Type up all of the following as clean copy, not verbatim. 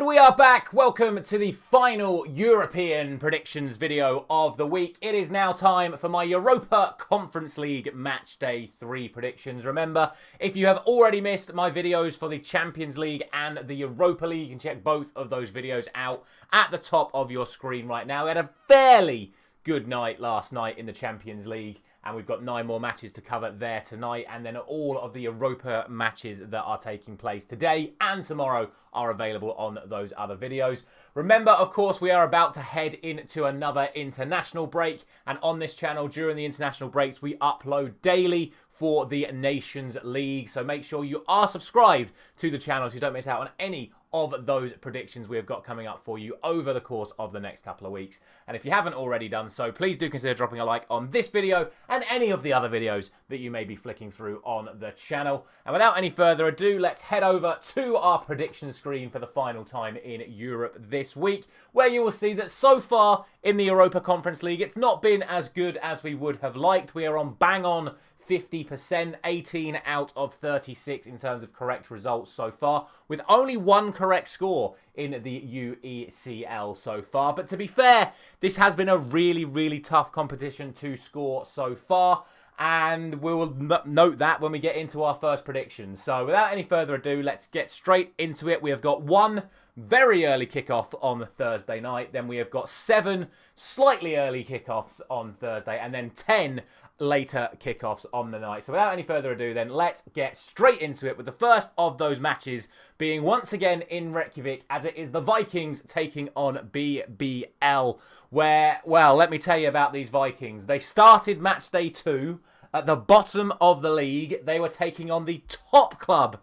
And we are back. Welcome to the final European predictions video of the week. It is now time for my Europa Conference League Match Day 3 predictions. Remember, if you have already missed my videos for the Champions League and the Europa League, you can check both of those videos out at the top of your screen right now. We had a fairly good night last night in the Champions League, and we've got 9 more matches to cover there tonight, and then all of the Europa matches that are taking place today and tomorrow are available on those other videos. Remember, of course, we are about to head into another international break, and on this channel during the international breaks we upload daily for the Nations League, so make sure you are subscribed to the channel so you don't miss out on any of those predictions we have got coming up for you over the course of the next couple of weeks. And if you haven't already done so, please do consider dropping a like on this video and any of the other videos that you may be flicking through on the channel. And without any further ado, let's head over to our prediction screen for the final time in Europe this week, where you will see that so far in the Europa Conference League, it's not been as good as we would have liked. We are on bang on 50%, 18 out of 36 in terms of correct results so far, with only one correct score in the UECL so far. But to be fair, this has been a really tough competition to score so far, and we will note that when we get into our first predictions. So without any further ado, let's get straight into it. We have got one very early kickoff on the Thursday night, then we have got 7 slightly early kickoffs on Thursday, and then 10 later kickoffs on the night. So without any further ado, then let's get straight into it, with the first of those matches being once again in Reykjavik, as it is the Vikings taking on BBL, where, well, let me tell you about these Vikings. They started match day 2 at the bottom of the league. They were taking on the top club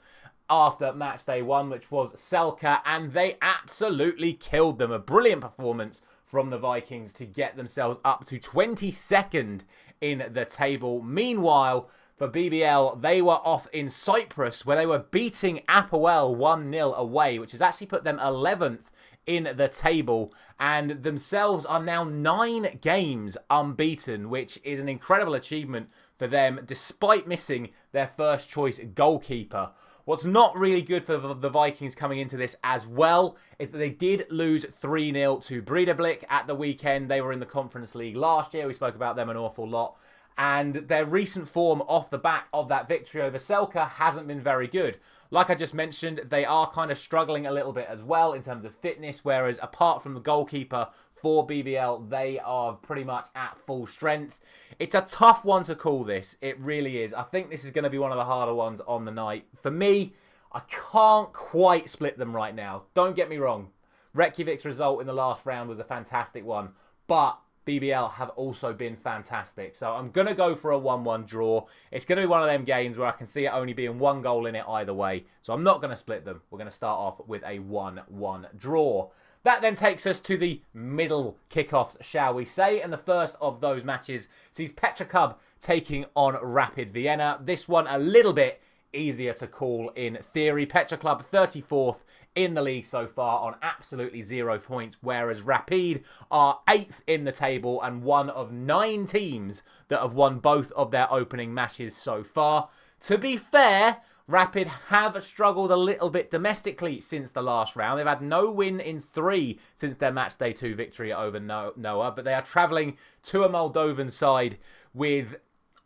after match day 1, which was Selke, and they absolutely killed them. A brilliant performance from the Vikings to get themselves up to 22nd in the table. Meanwhile, for BBL, they were off in Cyprus, where they were beating Apoel 1-0 away, which has actually put them 11th in the table, and themselves are now 9 games unbeaten, which is an incredible achievement for them, despite missing their first choice goalkeeper. What's not really good for the Vikings coming into this as well is that they did lose 3-0 to Breidablik at the weekend. They were in the Conference League last year. We spoke about them an awful lot. And their recent form off the back of that victory over Selke hasn't been very good. Like I just mentioned, they are kind of struggling a little bit as well in terms of fitness, whereas apart from the goalkeeper for BBL, they are pretty much at full strength. It's a tough one to call this. It really is. I think this is going to be one of the harder ones on the night. For me, I can't quite split them right now. Don't get me wrong. Reykjavik's result in the last round was a fantastic one, but BBL have also been fantastic. So I'm going to go for a 1-1 draw. It's going to be one of them games where I can see it only being 1 goal in it either way. So I'm not going to split them. We're going to start off with a 1-1 draw. That then takes us to the middle kickoffs, shall we say. And the first of those matches sees Petrocub taking on Rapid Vienna. This one a little bit easier to call in theory. Petrocub 34th in the league so far on absolutely 0 points, whereas Rapid are 8th in the table and one of 9 teams that have won both of their opening matches so far. To be fair, Rapid have struggled a little bit domestically since the last round. They've had no win in 3 since their match day 2 victory over Noah, but they are travelling to a Moldovan side with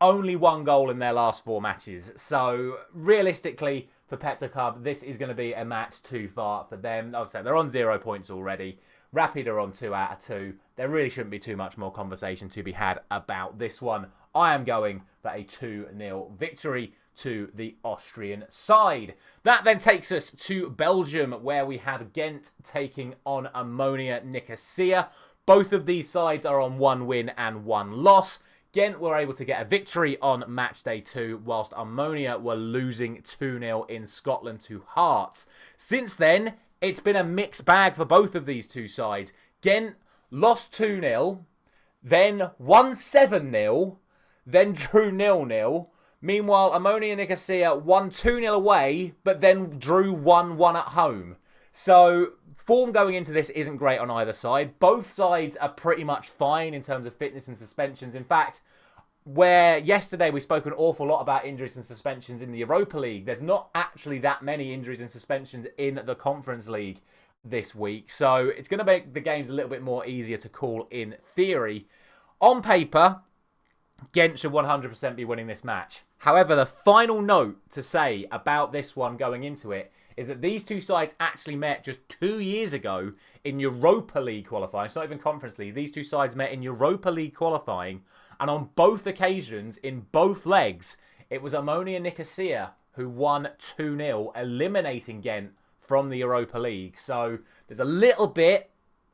only 1 goal in their last 4 matches. So realistically, for Petrocub, this is going to be a match too far for them. As I said, they're on 0 points already. Rapid are on 2 out of 2. There really shouldn't be too much more conversation to be had about this one. I am going for a 2-0 victory to the Austrian side. That then takes us to Belgium, where we have Gent taking on Ammonia Nicosia. Both of these sides are on 1 win and 1 loss. Gent were able to get a victory on match day 2, whilst Ammonia were losing 2-0 in Scotland to Hearts. Since then, it's been a mixed bag for both of these two sides. Gent lost 2-0, then won 7-0, then drew 0-0. Meanwhile, Ammonia Nicosia won 2-0 away, but then drew 1-1 at home. So form going into this isn't great on either side. Both sides are pretty much fine in terms of fitness and suspensions. In fact, where yesterday we spoke an awful lot about injuries and suspensions in the Europa League, there's not actually that many injuries and suspensions in the Conference League. this week. So it's going to make the games a little bit more easier to call in theory. On paper, Gent should 100% be winning this match. However, the final note to say about this one going into it is that these two sides actually met just 2 years ago in Europa League qualifying. It's not even Conference League. These two sides met in Europa League qualifying. And on both occasions, in both legs, it was Ammonia Nicosia who won 2-0, eliminating Gent from the Europa League. So there's a little bit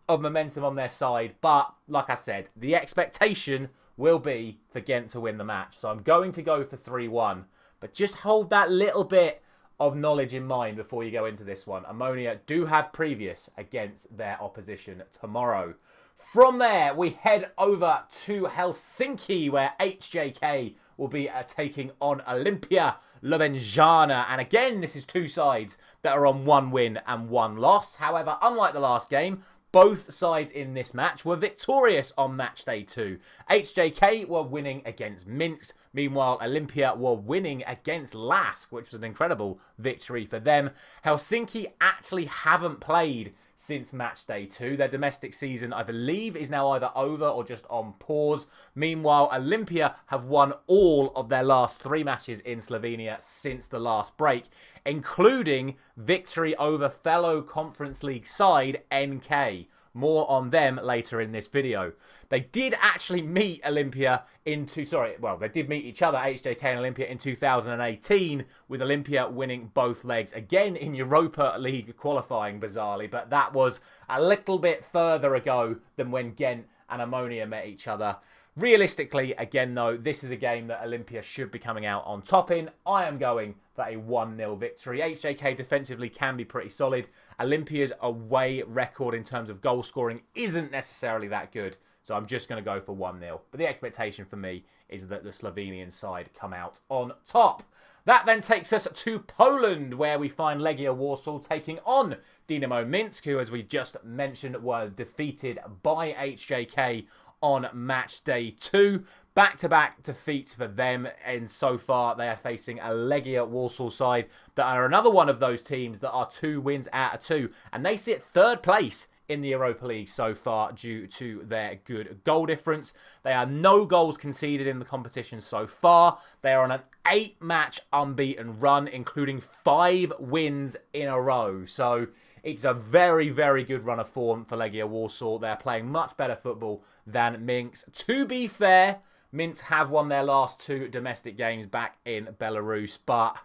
of momentum on their side. But like I said, the expectation will be for Gent to win the match. So I'm going to go for 3-1. But just hold that little bit of knowledge in mind before you go into this one. Ammonia do have previous against their opposition tomorrow. From there, we head over to Helsinki, where HJK will be taking on Olympia Ljubljana. And again, this is two sides that are on 1 win and 1 loss. However, unlike the last game, both sides in this match were victorious on match day 2. HJK were winning against Minsk. Meanwhile, Olympia were winning against LASK, which was an incredible victory for them. Helsinki actually haven't played since match day 2. Their domestic season, I believe, is now either over or just on pause. Meanwhile, Olympia have won all of their last 3 matches in Slovenia since the last break, including victory over fellow Conference League side NK. More on them later in this video. They did actually meet Olympia they did meet each other, HJK and Olympia, in 2018, with Olympia winning both legs, again in Europa League qualifying, bizarrely, but that was a little bit further ago than when Gent and Ammonia met each other. Realistically, again though, this is a game that Olympia should be coming out on top in. I am going for a 1-0 victory. HJK defensively can be pretty solid. Olympia's away record in terms of goal scoring isn't necessarily that good, so I'm just going to go for 1-0. But the expectation for me is that the Slovenian side come out on top. That then takes us to Poland, where we find Legia Warsaw taking on Dynamo Minsk, who, as we just mentioned, were defeated by HJK on match day 2. Back-to-back defeats for them, and so far they are facing a Legia Warsaw side that are another one of those teams that are 2 wins out of 2, and they sit 3rd place in the Europa League so far due to their good goal difference. They are no goals conceded in the competition so far. They are on an 8-match unbeaten run, including 5 wins in a row. So it's a very, very good run of form for Legia Warsaw. They're playing much better football than Minsk. To be fair, Minsk have won their last 2 domestic games back in Belarus, but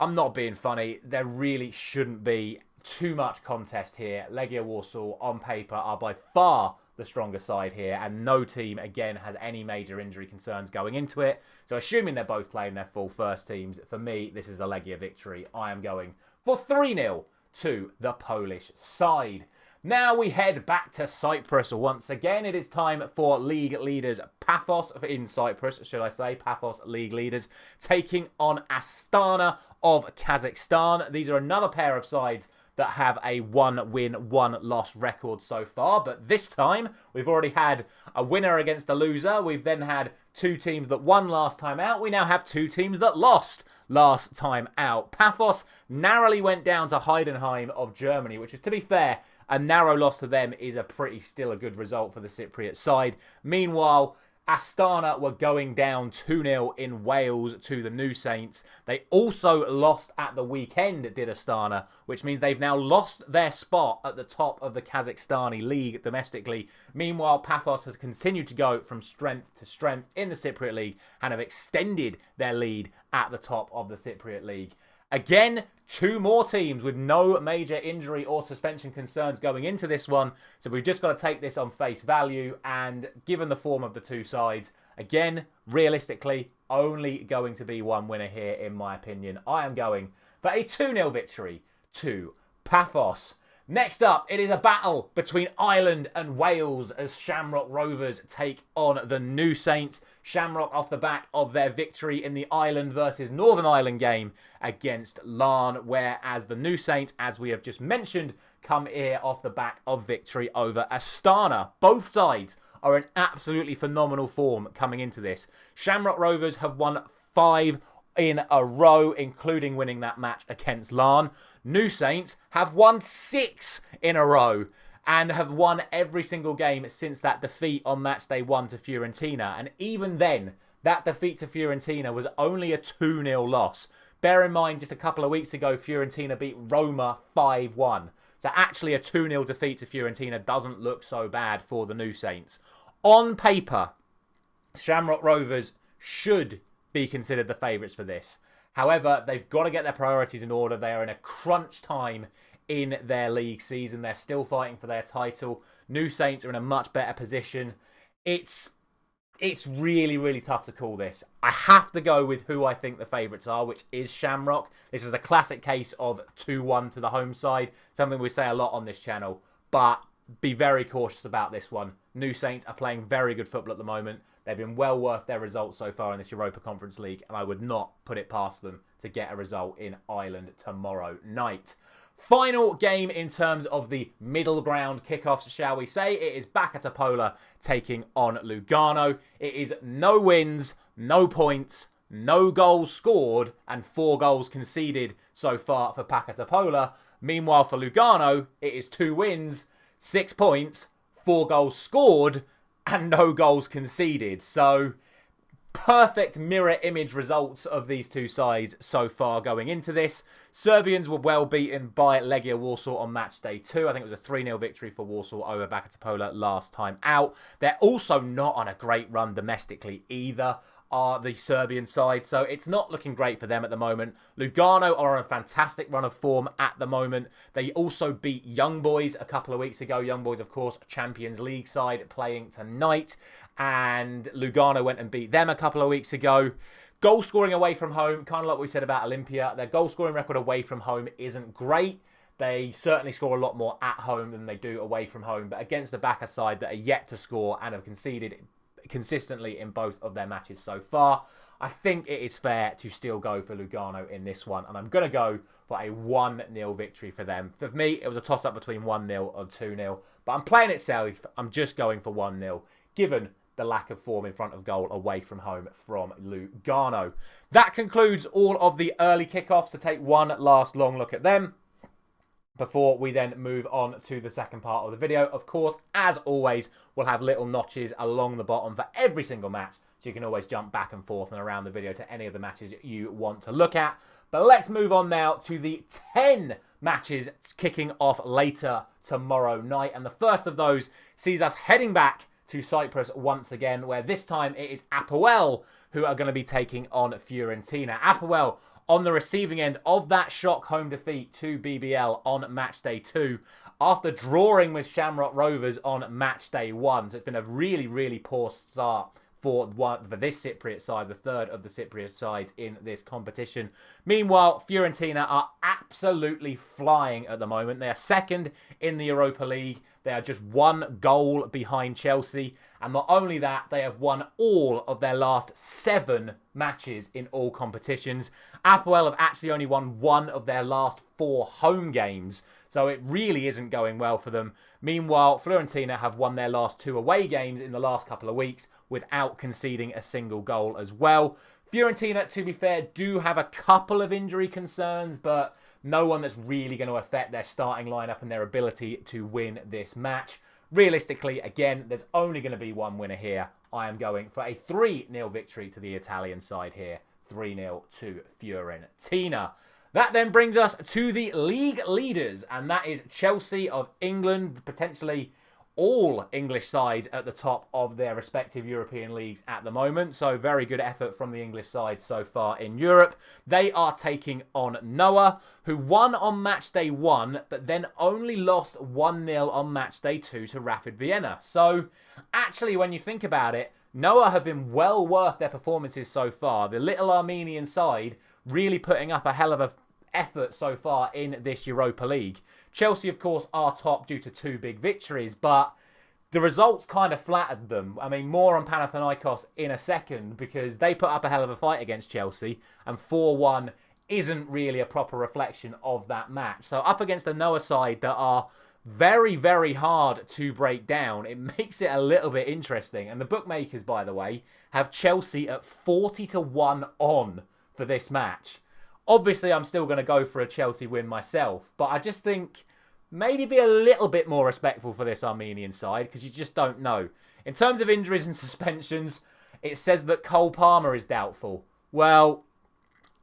I'm not being funny. There really shouldn't be too much contest here. Legia Warsaw, on paper, are by far the stronger side here, and no team, again, has any major injury concerns going into it. So assuming they're both playing their full first teams, for me, this is a Legia victory. I am going for 3-0 to the Polish side. Now we head back to Cyprus. Once again, it is time for league leaders Paphos in Cyprus, should I say. Paphos league leaders taking on Astana of Kazakhstan. These are another pair of sides that have a 1-win, 1-loss record so far. But this time, we've already had a winner against a loser. We've then had 2 teams that won last time out. We now have 2 teams that lost last time out. Paphos narrowly went down to Heidenheim of Germany, which is, to be fair, a narrow loss to them is still a good result for the Cypriot side. Meanwhile, Astana were going down 2-0 in Wales to the New Saints. They also lost at the weekend, did Astana, which means they've now lost their spot at the top of the Kazakhstani league domestically. Meanwhile, Paphos has continued to go from strength to strength in the Cypriot league and have extended their lead at the top of the Cypriot league. Again, 2 more teams with no major injury or suspension concerns going into this one. So we've just got to take this on face value. And given the form of the 2 sides, again, realistically, only going to be 1 winner here, in my opinion. I am going for a 2-0 victory to Paphos. Next up, it is a battle between Ireland and Wales as Shamrock Rovers take on the New Saints. Shamrock off the back of their victory in the Ireland versus Northern Ireland game against Larne, whereas the New Saints, as we have just mentioned, come here off the back of victory over Astana. Both sides are in absolutely phenomenal form coming into this. Shamrock Rovers have won 5 in a row, including winning that match against Larne. New Saints have won 6 in a row and have won every single game since that defeat on Matchday 1 to Fiorentina. And even then, that defeat to Fiorentina was only a 2-0 loss. Bear in mind, just a couple of weeks ago, Fiorentina beat Roma 5-1. So actually a 2-0 defeat to Fiorentina doesn't look so bad for the New Saints. On paper, Shamrock Rovers should be considered the favourites for this. However, they've got to get their priorities in order. They are in a crunch time in their league season. They're still fighting for their title. New Saints are in a much better position. It's really, really tough to call this. I have to go with who I think the favourites are, which is Shamrock. This is a classic case of 2-1 to the home side. Something we say a lot on this channel. But be very cautious about this one. New Saints are playing very good football at the moment. They've been well worth their results so far in this Europa Conference League, and I would not put it past them to get a result in Ireland tomorrow night. Final game in terms of the middle ground kickoffs, shall we say. It is Bakatopola taking on Lugano. It is no wins, no points, no goals scored, and 4 goals conceded so far for Bakatopola. Meanwhile, for Lugano, it is 2 wins, 6 points, 4 goals scored, and no goals conceded. So, perfect mirror image results of these two sides so far going into this. Serbians were well beaten by Legia Warsaw on match day 2. I think it was a 3-0 victory for Warsaw over Bakatopola last time out. They're also not on a great run domestically either, are the Serbian side, so it's not looking great for them at the moment. Lugano are on a fantastic run of form at the moment. They also beat Young Boys a couple of weeks ago. Young Boys, of course, Champions League side playing tonight, and Lugano went and beat them a couple of weeks ago. Goal scoring away from home, kind of like we said about Olympia, their goal scoring record away from home isn't great. They certainly score a lot more at home than they do away from home, but against the Bacca side that are yet to score and have conceded consistently in both of their matches so far, I think it is fair to still go for Lugano in this one, and I'm going to go for a 1-0 victory for them. For me, it was a toss-up between 1-0 or 2-0, but I'm playing it safe. I'm just going for 1-0, given the lack of form in front of goal away from home from Lugano. That concludes all of the early kickoffs. To take one last long look at them before we then move on to the second part of the video. Of course, as always, we'll have little notches along the bottom for every single match, so you can always jump back and forth and around the video to any of the matches you want to look at. But let's move on now to the 10 matches kicking off later tomorrow night. And the first of those sees us heading back to Cyprus once again, where this time it is Apoel who are going to be taking on Fiorentina. Apoel on the receiving end of that shock home defeat to BBL on match day 2 after drawing with Shamrock Rovers on match day 1. So it's been a really, really poor start for this Cypriot side, the third of the Cypriot sides in this competition. Meanwhile, Fiorentina are absolutely flying at the moment. They are second in the Europa League. They are just 1 goal behind Chelsea. And not only that, they have won all of their last 7 matches in all competitions. Apoel have actually only won 1 of their last 4 home games. So it really isn't going well for them. Meanwhile, Fiorentina have won their last 2 away games in the last couple of weeks without conceding a single goal as well. Fiorentina, to be fair, do have a couple of injury concerns, but no one that's really going to affect their starting lineup and their ability to win this match. Realistically, again, there's only going to be one winner here. I am going for a 3-0 victory to the Italian side here. 3-0 to Fiorentina. That then brings us to the league leaders, and that is Chelsea of England, potentially all English sides at the top of their respective European leagues at the moment. So very good effort from the English side so far in Europe. They are taking on Noah, who won on match day 1, but then only lost 1-0 on match day 2 to Rapid Vienna. So actually, when you think about it, Noah have been well worth their performances so far. The little Armenian side really putting up a hell of a effort so far in this Europa League. Chelsea, of course, are top due to 2 big victories, but the results kind of flattered them. I mean, more on Panathinaikos in a second, because they put up a hell of a fight against Chelsea, and 4-1 isn't really a proper reflection of that match. So up against the Noah side that are very, very hard to break down, it makes it a little bit interesting. And the bookmakers, by the way, have Chelsea at 40-1 on for this match. Obviously, I'm still going to go for a Chelsea win myself, but I just think maybe be a little bit more respectful for this Armenian side, because you just don't know. In terms of injuries and suspensions, it says that Cole Palmer is doubtful. Well,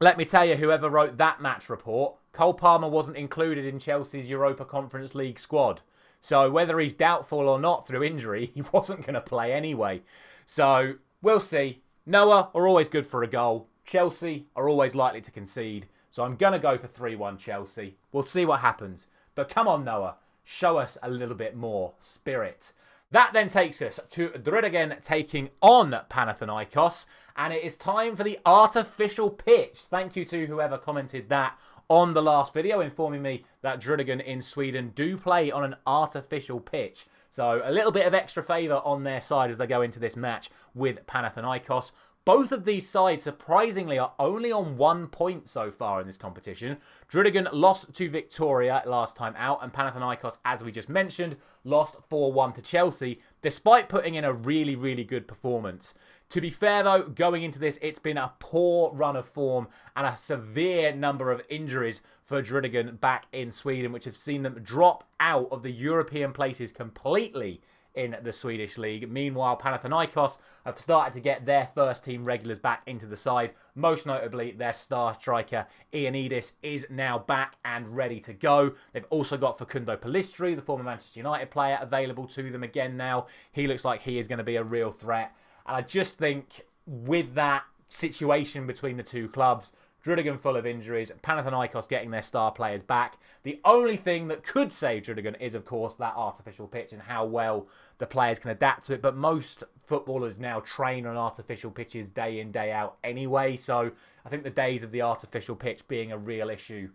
let me tell you, whoever wrote that match report, Cole Palmer wasn't included in Chelsea's Europa Conference League squad. So whether he's doubtful or not through injury, he wasn't going to play anyway. So we'll see. Noah are always good for a goal. Chelsea are always likely to concede. So I'm going to go for 3-1 Chelsea. We'll see what happens. But come on, Noah. Show us a little bit more spirit. That then takes us to Drudegen taking on Panathinaikos. And it is time for the artificial pitch. Thank you to whoever commented that on the last video, informing me that Drudegen in Sweden do play on an artificial pitch. So a little bit of extra favour on their side as they go into this match with Panathinaikos. Both of these sides, surprisingly, are only on 1 point so far in this competition. Drudegen lost to Victoria last time out, and Panathinaikos, as we just mentioned, lost 4-1 to Chelsea, despite putting in a really, really good performance. To be fair, though, going into this, it's been a poor run of form and a severe number of injuries for Drudegen back in Sweden, which have seen them drop out of the European places completely in the Swedish league. Meanwhile, Panathinaikos have started to get their first team regulars back into the side. Most notably, their star striker, Ioannidis, is now back and ready to go. They've also got Facundo Pellistri, the former Manchester United player, available to them again now. He looks like he is going to be a real threat. And I just think with that situation between the two clubs, Drudegen full of injuries, Panathinaikos getting their star players back. The only thing that could save Drudegen is, of course, that artificial pitch and how well the players can adapt to it. But most footballers now train on artificial pitches day in, day out anyway. So I think the days of the artificial pitch being a real issue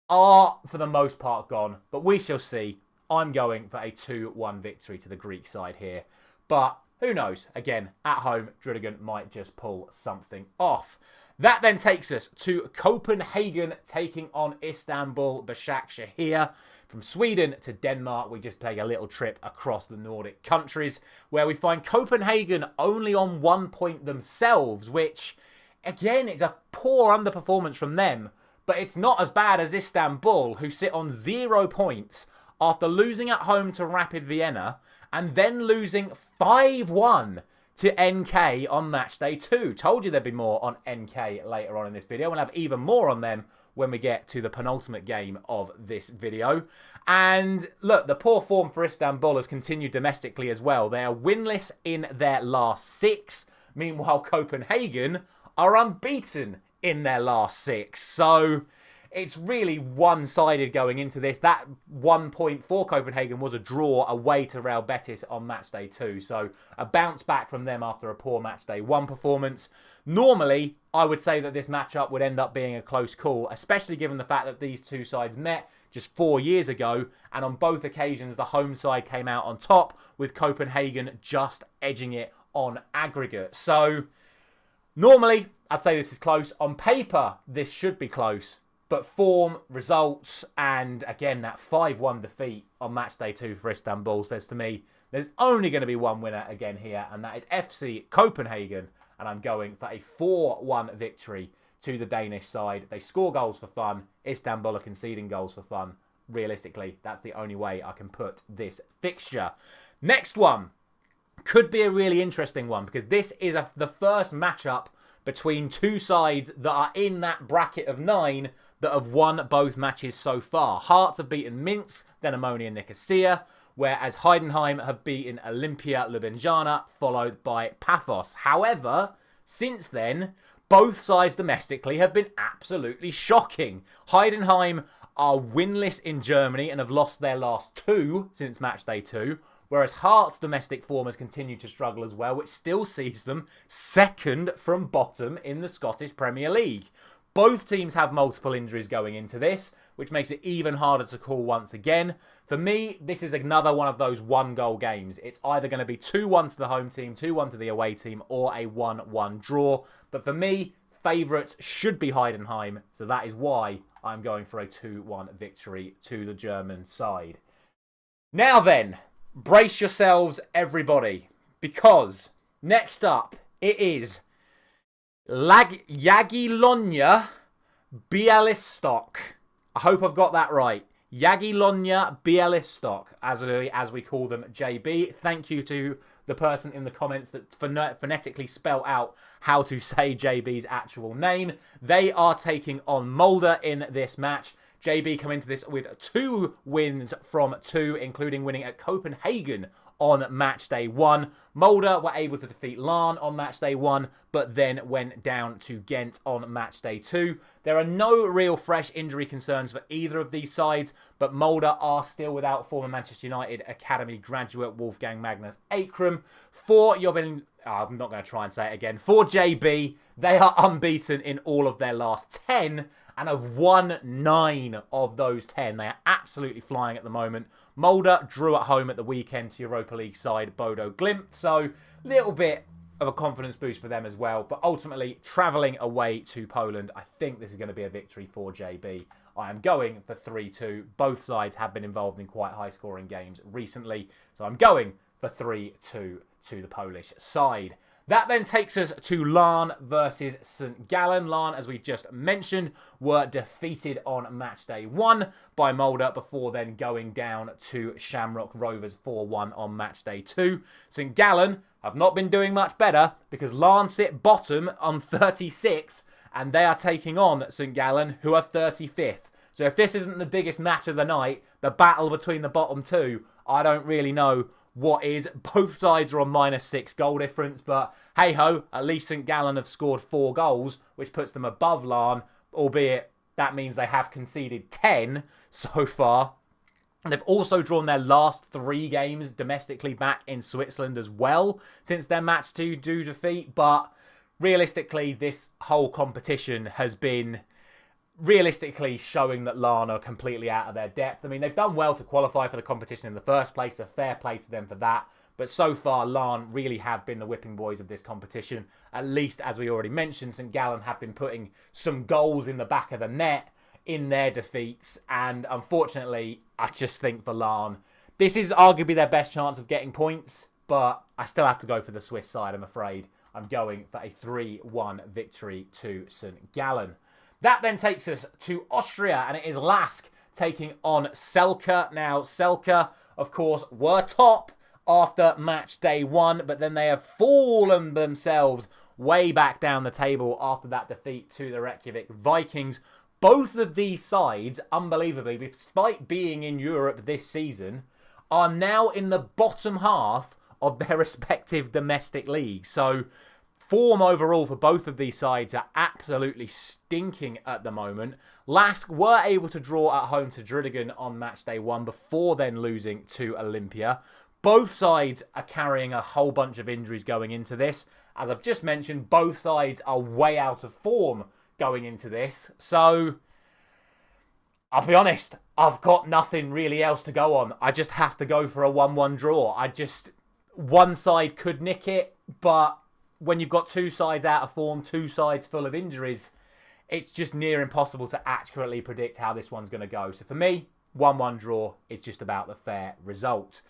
are, for the most part, gone. But we shall see. I'm going for a 2-1 victory to the Greek side here. But who knows? Again, at home, Drudegen might just pull something off. That then takes us to Copenhagen taking on Istanbul Başakşehir. From Sweden to Denmark, we just take a little trip across the Nordic countries, where we find Copenhagen only on 1 point themselves, which, again, is a poor underperformance from them. But it's not as bad as Istanbul, who sit on 0 points after losing at home to Rapid Vienna and then losing 5-1 to NK on Matchday 2. Told you there'd be more on NK later on in this video. We'll have even more on them when we get to the penultimate game of this video. And look, the poor form for Istanbul has continued domestically as well. They are winless in their last 6. Meanwhile, Copenhagen are unbeaten in their last 6. So it's really one-sided going into this. That 1 point for Copenhagen was a draw away to Real Betis on Matchday 2. So a bounce back from them after a poor Matchday 1 performance. Normally, I would say that this matchup would end up being a close call, especially given the fact that these two sides met just 4 years ago. And on both occasions, the home side came out on top, with Copenhagen just edging it on aggregate. So normally, I'd say this is close. On paper, this should be close. But form, results, and again, that 5-1 defeat on Matchday 2 for Istanbul says to me, there's only going to be one winner again here, and that is FC Copenhagen. And I'm going for a 4-1 victory to the Danish side. They score goals for fun. Istanbul are conceding goals for fun. Realistically, that's the only way I can put this fixture. Next one could be a really interesting one, because this is the first matchup between two sides that are in that bracket of 9 that have won both matches so far. Hearts have beaten Minsk, then Ammonia Nicosia, whereas Heidenheim have beaten Olympia Ljubljana, followed by Paphos. However, since then, both sides domestically have been absolutely shocking. Heidenheim are winless in Germany and have lost their last 2 since Matchday 2, whereas Hearts' domestic form has continued to struggle as well, which still sees them second from bottom in the Scottish Premier League. Both teams have multiple injuries going into this, which makes it even harder to call once again. For me, this is another one of those 1-goal games. It's either going to be 2-1 to the home team, 2-1 to the away team, or a 1-1 draw. But for me, favourites should be Heidenheim, so that is why I'm going for a 2-1 victory to the German side. Now then, brace yourselves, everybody, because next up it is Jagiellonia Bialystok. I hope I've got that right. Jagiellonia Białystok, as we call them, JB. Thank you to the person in the comments that phonetically spell out how to say JB's actual name. They are taking on Molde in this match. JB come into this with 2 wins from 2, including winning at Copenhagen on match day 1. Molde were able to defeat Larne on match day 1, but then went down to Gent on match day 2. There are no real fresh injury concerns for either of these sides, but Molde are still without former Manchester United Academy graduate Wolfgang Magnus Akram. I'm not going to try and say it again. For JB, they are unbeaten in all of their last 10 and have won 9 of those 10. They are absolutely flying at the moment. Molde drew at home at the weekend to Europa League side Bodo Glimt, so a little bit of a confidence boost for them as well. But ultimately, travelling away to Poland, I think this is going to be a victory for JB. I am going for 3-2. Both sides have been involved in quite high-scoring games recently, so I'm going for 3-2 to the Polish side. That then takes us to Larne versus St. Gallen. Larne, as we just mentioned, were defeated on match day 1 by Molde before then going down to Shamrock Rovers 4-1 on match day 2. St. Gallen have not been doing much better because Larne sit bottom on 36th and they are taking on St. Gallen, who are 35th. So if this isn't the biggest match of the night, the battle between the bottom 2, I don't really know what is. Both sides are on -6 goal difference, but hey-ho, at least St. Gallen have scored 4 goals, which puts them above Larne, albeit that means they have conceded 10 so far. And they've also drawn their last 3 games domestically back in Switzerland as well since their match 2 defeat. But realistically, this whole competition has been realistically showing that Larne are completely out of their depth. I mean, they've done well to qualify for the competition in the first place, so fair play to them for that. But so far, Larne really have been the whipping boys of this competition. At least, as we already mentioned, St. Gallen have been putting some goals in the back of the net in their defeats. And unfortunately, I just think for Larne, this is arguably their best chance of getting points. But I still have to go for the Swiss side, I'm afraid. I'm going for a 3-1 victory to St. Gallen. That then takes us to Austria, and it is LASK taking on Selke. Now, Selke, of course, were top after match day 1, but then they have fallen themselves way back down the table after that defeat to the Reykjavik Vikings. Both of these sides, unbelievably, despite being in Europe this season, are now in the bottom half of their respective domestic leagues. So form overall for both of these sides are absolutely stinking at the moment. LASK were able to draw at home to Dridigan on match day 1 before then losing to Olympia. Both sides are carrying a whole bunch of injuries going into this. As I've just mentioned, both sides are way out of form going into this. So I'll be honest, I've got nothing really else to go on. I just have to go for a 1-1 draw. One side could nick it, but when you've got 2 sides out of form, 2 sides full of injuries, it's just near impossible to accurately predict how this one's going to go. So for me, 1-1 draw is just about the fair result.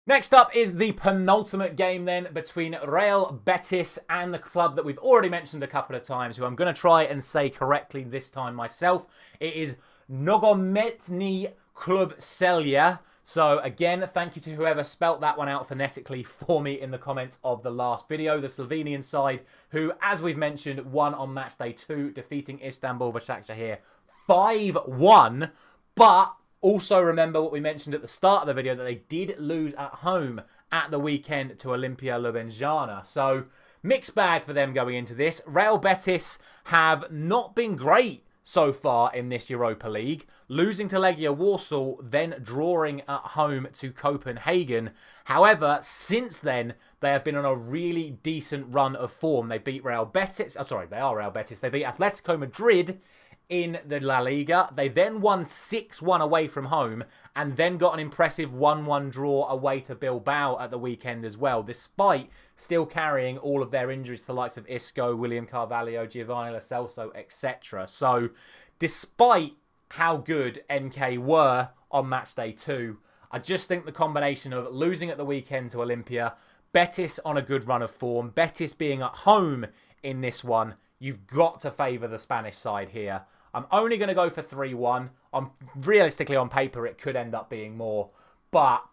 Next up is the penultimate game then between Real Betis and the club that we've already mentioned a couple of times, who I'm going to try and say correctly this time myself. It is Nogometni Klub Celje. So again, thank you to whoever spelt that one out phonetically for me in the comments of the last video. The Slovenian side, who, as we've mentioned, won on match day 2, defeating Istanbul Başakşehir 5-1. But also remember what we mentioned at the start of the video, that they did lose at home at the weekend to Olimpia Ljubljana. So mixed bag for them going into this. Real Betis have not been great so far in this Europa League, losing to Legia Warsaw, then drawing at home to Copenhagen. However, since then, they have been on a really decent run of form. They beat Real Betis. They are Real Betis. They beat Atletico Madrid in the La Liga. They then won 6-1 away from home and then got an impressive 1-1 draw away to Bilbao at the weekend as well, despite still carrying all of their injuries to the likes of Isco, William Carvalho, Giovanni Lo Celso, etc. So despite how good NK were on match day 2, I just think the combination of losing at the weekend to Olympia, Betis on a good run of form, Betis being at home in this one, you've got to favour the Spanish side here. I'm only going to go for 3-1. Realistically, on paper, it could end up being more. But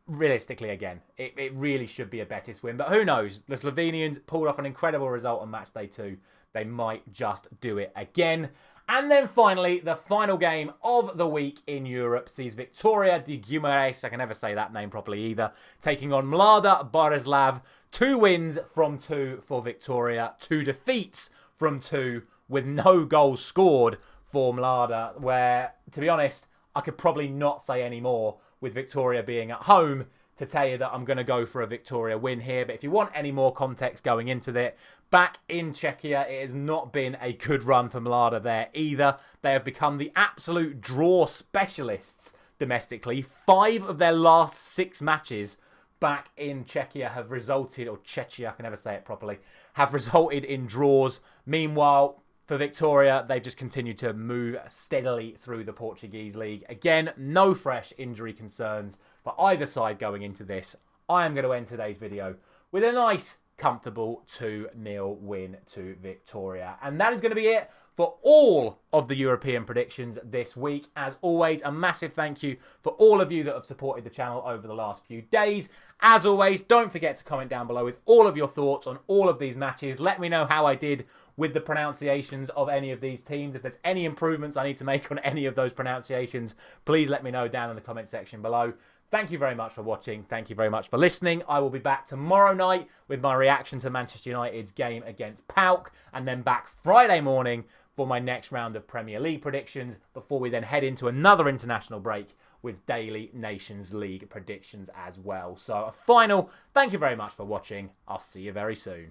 realistically, again, it really should be a Betis win. But who knows? The Slovenians pulled off an incredible result on match day 2. They might just do it again. And then finally, the final game of the week in Europe sees Victoria de Guimarães, I can never say that name properly either, taking on Mlada Boleslav. 2 wins from 2 for Victoria, 2 defeats from 2 with no goals scored for Mlada, where, to be honest, I could probably not say any more with Victoria being at home to tell you that I'm going to go for a Victoria win here. But if you want any more context going into it, back in Czechia, it has not been a good run for Mlada there either. They have become the absolute draw specialists domestically. 5 of their last 6 matches back in Czechia have resulted, or Czechia, I can never say it properly, have resulted in draws. Meanwhile, for Victoria, they've just continued to move steadily through the Portuguese league. Again, no fresh injury concerns for either side going into this. I am going to end today's video with a nice, comfortable 2-0 win to Victoria. And that is going to be it for all of the European predictions this week. As always, a massive thank you for all of you that have supported the channel over the last few days. As always, don't forget to comment down below with all of your thoughts on all of these matches. Let me know how I did with the pronunciations of any of these teams. If there's any improvements I need to make on any of those pronunciations, please let me know down in the comment section below. Thank you very much for watching. Thank you very much for listening. I will be back tomorrow night with my reaction to Manchester United's game against PAOK, and then back Friday morning for my next round of Premier League predictions before we then head into another international break with daily Nations League predictions as well. So a final thank you very much for watching. I'll see you very soon.